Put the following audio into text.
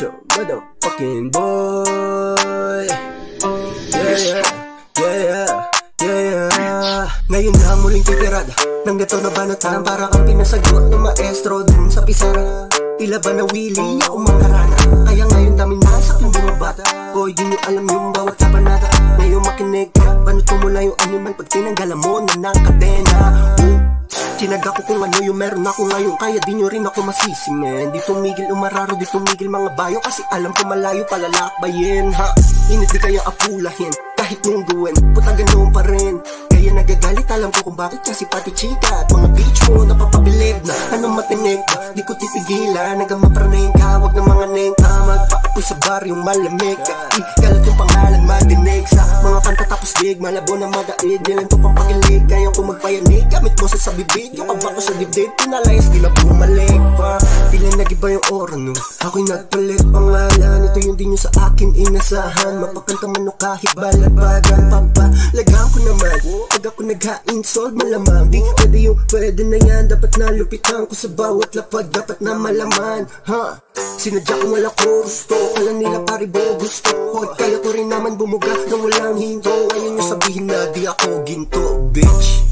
your motherfucking boy. Yeah, yeah, yeah. Ngayon na muling titirada ng gato na banatan, para kang pinasagot ng maestro dun sa pisara. Tila ba nawili ako makarana, kaya ngayon dami na sa aking mga bata. Boy, di nyo alam yung bawat kabanata. Ngayon makinig ka, paano tumula yung animal pag tinanggalan mo na ng kadena. Tinaga ko kung ano yung meron ako ngayon, kaya di nyo rin ako masisi, man. Di tumigil umararo, di tumigil mga bayo, kasi alam ko malayo palalakbayin, ha. Init di kaya apulahin, kahit mungguin, puta ganoon pa rin. Kaya nagagalit, alam ko kung bakit, kasi pati chika at mga bitch mo napapabilib na anong matinig ka. Di ko titigilan, hanggang mapraning ka, wag ng mga neng ka. Magpaapoy sa baryong malamig ka, ikalat yung pangalan madinig sa mga kanta tapos big, malabo na madaig. Nilan to pang pakilig, kaya kung magpayanig, gamit mo sa bibig. Yung kabako sa dibdib, pinalayas, di na bumalik pa. Tila nag-iba yung ora no, ako'y nagpalit pangalan. Ito yung di nyo sa akin inasahan, mapakanta man o kahit balabagan. Papalagaan ko naman, pag ako naghain, solve malamang. Di pwede yung pwede na yan, dapat nalupitan ko sa bawat lapad, dapat na malaman, ha. Sinadya ko wala ko gusto, kala nila paribo gusto. Hoy, kaya ko rin naman bumuga na walang hinto. Ngayon nyo sabihin na di ako ginto, bitch.